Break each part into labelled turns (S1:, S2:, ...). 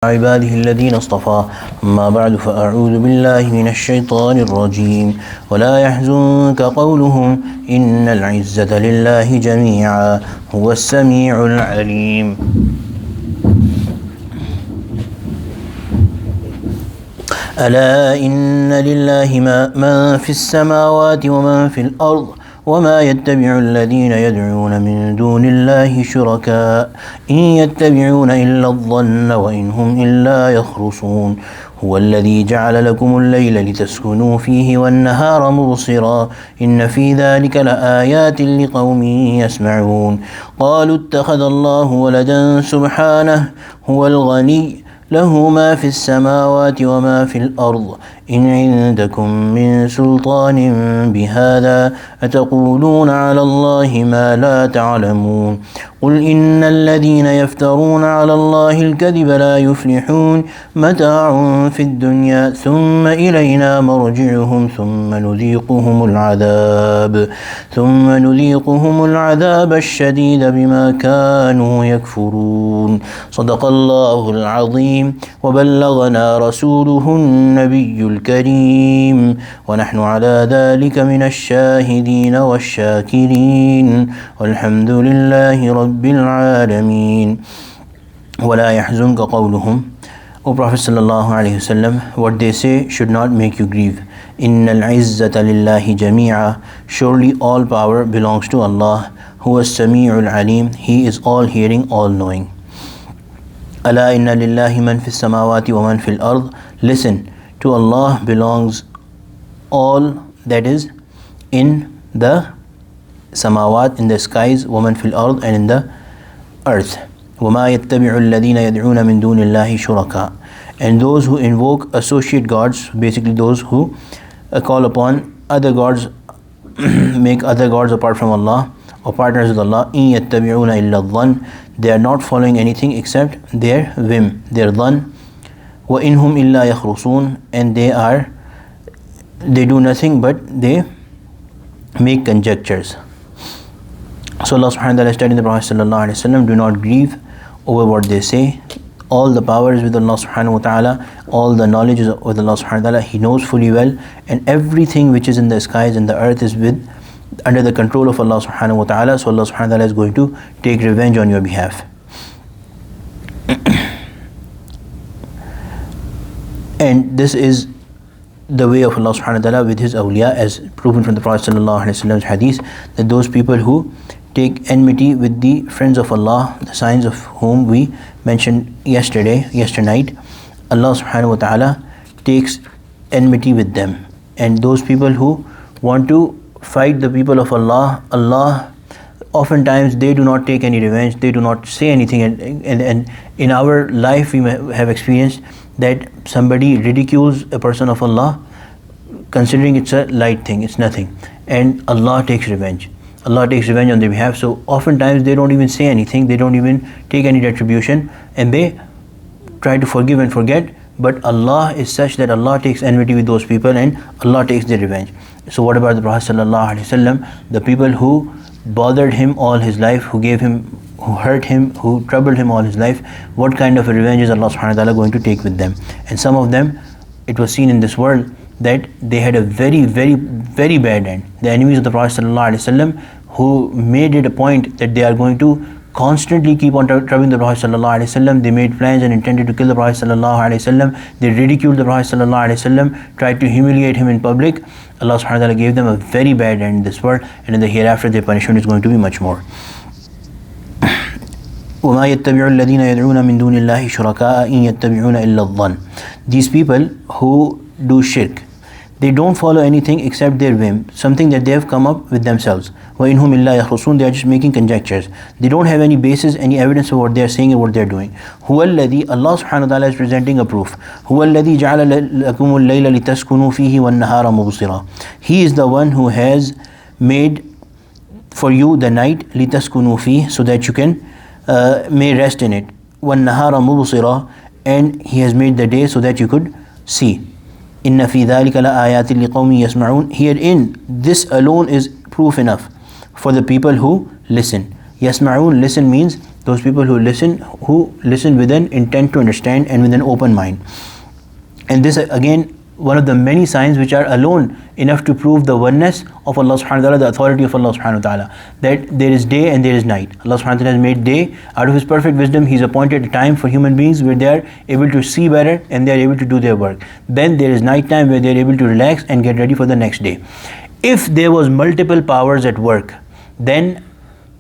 S1: عباده الذين اصطفى أما بعد فأعوذ بالله من الشيطان الرجيم ولا يحزنك قولهم إن العزة لله جميعا هو السميع العليم. ألا إن لله ما في السماوات وما في الأرض وما يتبع الذين يدعون من دون الله شركاء إن يتبعون إلا الظن وإن هم إلا يخرصون هو الذي جعل لكم الليل لتسكنوا فيه والنهار مبصرا إن في ذلك لآيات لقوم يسمعون قالوا اتخذ الله ولدا سبحانه هو الغني له ما في السماوات وما في الأرض إن عندكم من سلطان بهذا أتقولون على الله ما لا تعلمون قل إن الذين يفترون على الله الكذب لا يفلحون متاع في الدنيا ثم إلينا مرجعهم ثم نذيقهم العذاب الشديد بما كانوا يكفرون. صدق الله العظيم وبلغنا رسوله النبي الكريم ونحن على ذلك من الشاهدين والشاكرين والحمد لله رب العالمين. ولا يحزنك قولهم. O Prophet sallallahu alaihi wasallam, what they say should not make you grieve. Innal izzata lillahi jami'a. Surely all power belongs to Allah. Huwa as-sami'ul alim. He is all hearing, all knowing. Ala inna lillahi man fis samawati wa man fil ard. Listen, to Allah belongs all that is in the samawat, in the skies, wa man fil ard, and in the earth. وَمَا يَتَّبِعُ الَّذِينَ يَدْعُونَ مِن دُونِ اللَّهِ شُرَكَاءَ. And those who invoke associate gods, basically those who call upon other gods, make other gods apart from Allah or partners with Allah. إِن يَتَّبِعُونَ إِلَّا الظَّنَّ. They are not following anything except their whim, their dhann. وَإِنْ هُمْ إِلَّا يَخْرُصُونَ. And they do nothing but they make conjectures. So Allah subhanahu wa ta'ala is telling the Prophet sallallahu alaihi wasallam, do not grieve over what they say. All the power is with Allah subhanahu wa ta'ala. All the knowledge is with Allah subhanahu wa ta'ala. He knows fully well, and everything which is in the skies and the earth is under the control of Allah subhanahu wa ta'ala. So Allah subhanahu wa ta'ala is going to take revenge on your behalf. And this is the way of Allah subhanahu wa ta'ala with His awliya, as proven from the Prophet sallallahu alaihi wasallam's hadith, that those people who take enmity with the friends of Allah, the signs of whom we mentioned yesternight, Allah subhanahu wa ta'ala takes enmity with them. And those people who want to fight the people of Allah, Allah oftentimes they do not take any revenge, they do not say anything. And in our life we have experienced that somebody ridicules a person of Allah, considering it's a light thing, it's nothing, and Allah takes revenge. Allah takes revenge on their behalf. So oftentimes they don't even say anything, they don't even take any retribution, and they try to forgive and forget. But Allah is such that Allah takes enmity with those people and Allah takes their revenge. So what about the Prophet sallallahu alaihi wasallam? The people who bothered him all his life, who hurt him, who troubled him all his life, what kind of a revenge is Allah subhanahu wa ta'ala going to take with them? And some of them, it was seen in this world that they had a very, very, very bad end. The enemies of the Prophet sallallahu alaihi wasallam, who made it a point that they are going to constantly keep on troubling the Prophet sallallahu alaihi wasallam. They made plans and intended to kill the Prophet sallallahu alaihi wasallam. They ridiculed the Prophet sallallahu alaihi wasallam, tried to humiliate him in public. Allah subhanahu wa ta'ala gave them a very bad end in this world, and in the hereafter their punishment is going to be much more. وَمَا يَتَّبِعُ الَّذِينَ يَدْعُونَ مِن دُونِ اللَّهِ شُرَكَاءَ إِن يَتَّبِعُونَ إِلَّا الظَّنَّ. These people who do shirk, they don't follow anything except their whim, something that they have come up with themselves. وَإِنْ هُمْ إِلَّا يَخْرُصُونَ. They are just making conjectures. They don't have any basis, any evidence of what they are saying and what they are doing. هُوَ الَّذِي. Allah subhanahu wa ta'ala is presenting a proof. هُوَ الَّذِي جَعَلَ لَكُمُ اللَّيْلَ لِتَسْكُنُوا فِيهِ وَالنَّهَارَ مُبْصِرًا. He is the one who has made for you the night, لِتَسْكُنُوا فِيهِ, so that you can may rest in it. وَالنَّهَارَ مُبْصِرًا. And He has made the day so that you could see. Inna fi dhalika la ayatin liqawmin yasma'un. Herein, this alone is proof enough for the people who listen. Yasma'un, listen means Those people who listen with an intent to understand and with an open mind. And this again, one of the many signs which are alone enough to prove the oneness of Allah subhanahu wa ta'ala, the authority of Allah subhanahu wa ta'ala, that there is day and there is night. Allah subhanahu wa ta'ala has made day. Out of His perfect wisdom, He's appointed a time for human beings where they are able to see better and they are able to do their work. Then there is night time where they are able to relax and get ready for the next day. If there was multiple powers at work, then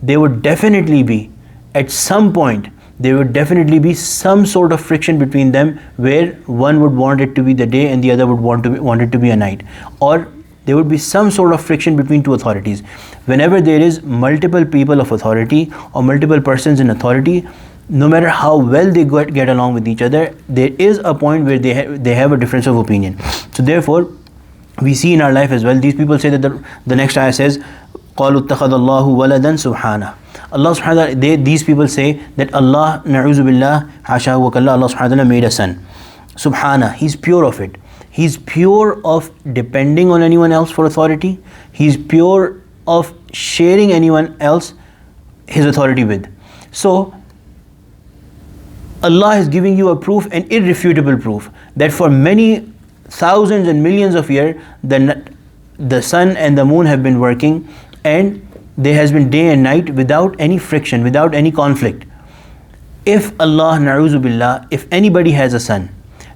S1: there would definitely be, at some point, there would definitely be some sort of friction between them, where one would want it to be the day and the other would want it to be a night, or there would be some sort of friction between two authorities. Whenever there is multiple people of authority or multiple persons in authority, no matter how well they get along with each other, there is a point where they have a difference of opinion. So therefore, we see in our life as well, these people say that the next ayah says, قَالُوا اتَّخَذَ اللَّهُ وَلَدًا سُبْحَانَهُ. Allah subhanahu wa ta'ala, these people say that Allah, na'uzu billah, hasha wa kalla, Allah subhanahu wa ta'ala made a son. Subhana, He's pure of it. He's pure of depending on anyone else for authority. He's pure of sharing anyone else His authority with. So, Allah is giving you a proof, an irrefutable proof, that for many thousands and millions of years, the sun and the moon have been working, and there has been day and night without any friction, without any conflict. If Allah, na'uzu billah, if anybody has a son,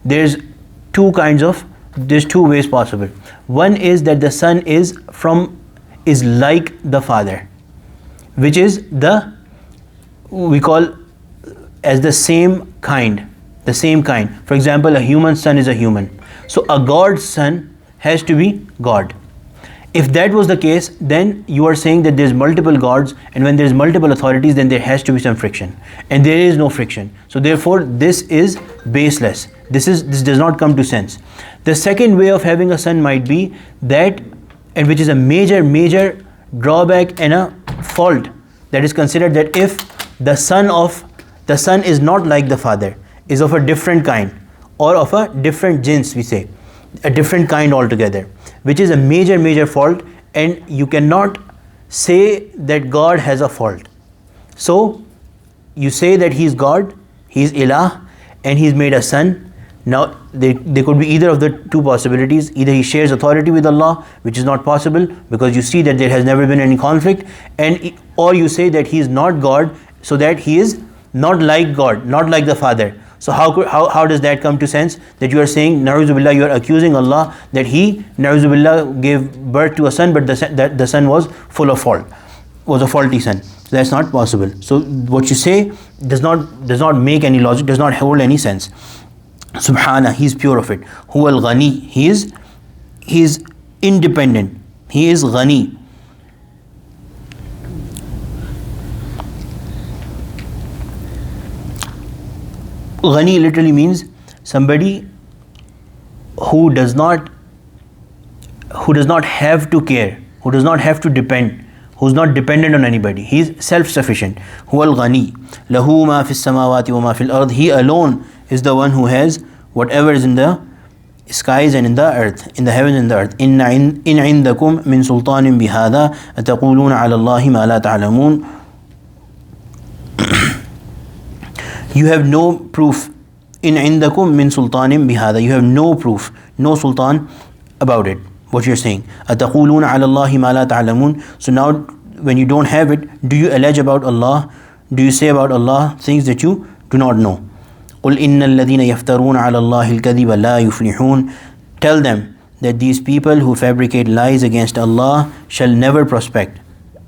S1: there's two ways possible. One is that the son is like the father, which is we call as the same kind. For example, a human son is a human. So a God's son has to be God. If that was the case, then you are saying that there's multiple gods, and when there's multiple authorities, then there has to be some friction, and there is no friction. So therefore, this is baseless. This does not come to sense. The second way of having a son might be that, and which is a major drawback and a fault, that is considered, that if the son is not like the father, is of a different kind, or of a different jins, we say, a different kind altogether, which is a major fault, and you cannot say that God has a fault. So you say that He's God, He's Ilah, and He's made a son. Now there could be either of the two possibilities. Either He shares authority with Allah, which is not possible because you see that there has never been any conflict, or you say that He is not God, so that He is not like God, not like the Father. So how does that come to sense? That you are saying, na'uzu billah, you are accusing Allah that He, na'uzu billah, gave birth to a son, but the son was full of fault, was a faulty son. So that's not possible. So what you say does not make any logic, does not hold any sense. Subhana, He's pure of it. Huwal ghani, He is independent. He is ghani. Ghani literally means somebody who does not have to care, who does not have to depend, who's not dependent on anybody. He is self-sufficient. Huwal ghani. Lahu ma fis samawati wa ma fil ard. He alone is the one who has whatever is in the skies and in the earth, in the heavens and the earth. In indakum min sultanin bihada ataquluna ala Allahi ma la ta'lamun. You have no proof. In indakum min sultanin bihada. You have no proof, no sultan about it, what you're saying. Ataquluna ala Allahi ma la ta'lamun. So now when you don't have it, do you allege about Allah? Do you say about Allah things that you do not know? قُلْ إِنَّ الَّذِينَ يَفْتَرُونَ عَلَى اللَّهِ الْكَذِبَ لَا يُفْلِحُونَ. Tell them that these people who fabricate lies against Allah shall never prosper.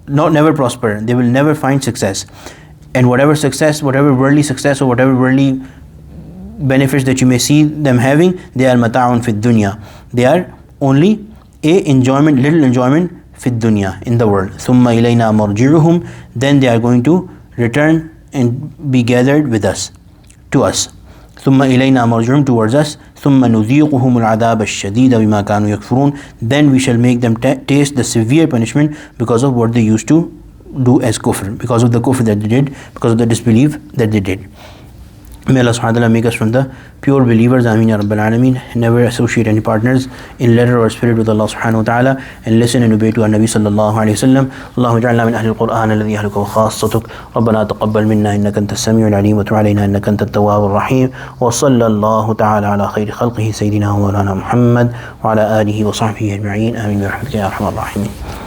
S1: They will never find success. And whatever success, whatever worldly success or whatever worldly benefits that you may see them having, they are mata'un fid dunya. They are only little enjoyment fid dunya, in the world. ثُمَّ إِلَيْنَا مَرْجِعُهُمْ. Then they are going to return and be gathered with us, to us. ثُمَّ إِلَيْنَا مَرْجِعُهُمْ, towards us. ثُمَّ نُذِيقُهُمُ الْعَذَابَ الشَّدِيدَ بِمَا كَانُوا يَكْفُرُونَ. Then we shall make them taste the severe punishment because of what they used to do as kufr, because of the kufr that they did, because of the disbelief that they did. May Allah subhanahu wa ta'ala make us from the pure believers. Ameen ya Rabbil Alameen. Never associate any partners in letter or spirit with Allah subhanahu wa ta'ala, and listen and obey to our Nabi sallallahu alayhi wa sallam. Allahumma ja'alna min ahli al-Qur'an alladhi ahluka wa khassatuk. Rabbana taqabbal minna innaka anta as-sami'ul alim wa tub alayna innaka anta at-tawwabur rahim. Wa sallallahu ta'ala ala khayri khalqihi sayyidina wa maulana Muhammad wa ala alihi wa sahbihi ajma'in. Ameen bi rahmatika ya arhamar rahimin.